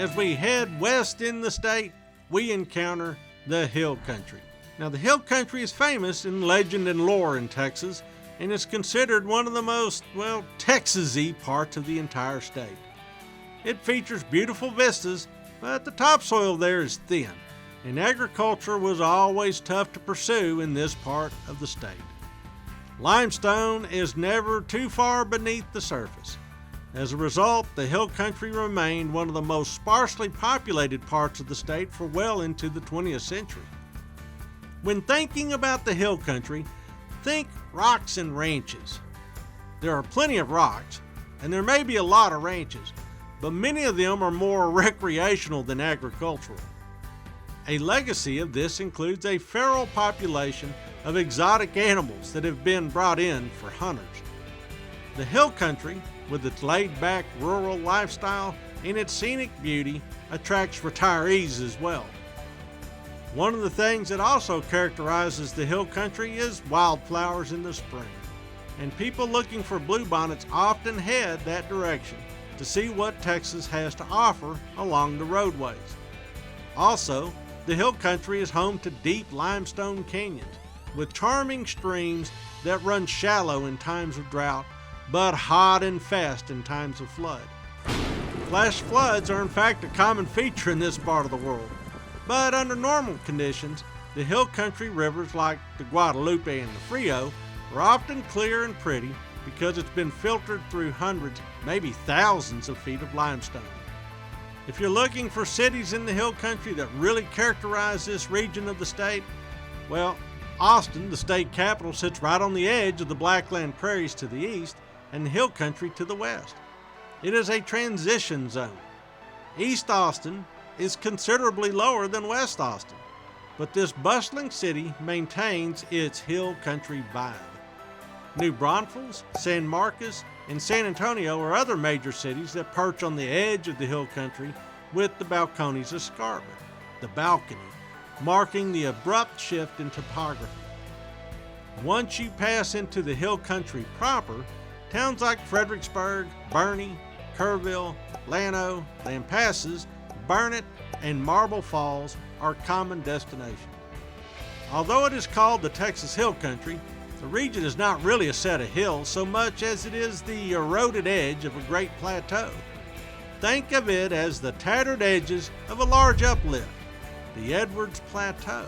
as we head west in the state, we encounter the hill country. Now, the hill country is famous in legend and lore in Texas, and is considered one of the most, Texas-y parts of the entire state. It features beautiful vistas, but the topsoil there is thin, and agriculture was always tough to pursue in this part of the state. Limestone is never too far beneath the surface. As a result, the hill country remained one of the most sparsely populated parts of the state for well into the 20th century. When thinking about the hill country, think rocks and ranches. There are plenty of rocks, and there may be a lot of ranches, but many of them are more recreational than agricultural. A legacy of this includes a feral population of exotic animals that have been brought in for hunters. The hill country, with its laid-back rural lifestyle and its scenic beauty, attracts retirees as well. One of the things that also characterizes the hill country is wildflowers in the spring, and people looking for bluebonnets often head that direction to see what Texas has to offer along the roadways. Also, the hill country is home to deep limestone canyons with charming streams that run shallow in times of drought, but hot and fast in times of flood. Flash floods are in fact a common feature in this part of the world, but under normal conditions, the hill country rivers like the Guadalupe and the Frio are often clear and pretty because it's been filtered through hundreds, maybe thousands of feet of limestone. If you're looking for cities in the hill country that really characterize this region of the state, well, Austin, the state capital, sits right on the edge of the Blackland Prairies to the east and the hill country to the west. It is a transition zone. East Austin is considerably lower than West Austin, but this bustling city maintains its hill country vibe. New Braunfels, San Marcos, and San Antonio are other major cities that perch on the edge of the hill country with the Balcones Escarpment, the balcony, marking the abrupt shift in topography. Once you pass into the hill country proper, towns like Fredericksburg, Boerne, Kerrville, Llano, Lampasas, Burnet, and Marble Falls are common destinations. Although it is called the Texas Hill Country, the region is not really a set of hills so much as it is the eroded edge of a great plateau. Think of it as the tattered edges of a large uplift, the Edwards Plateau,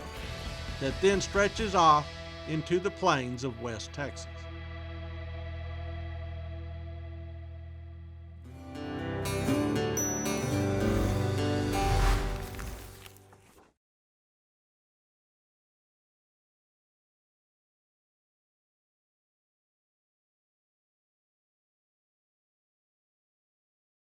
that then stretches off into the plains of West Texas.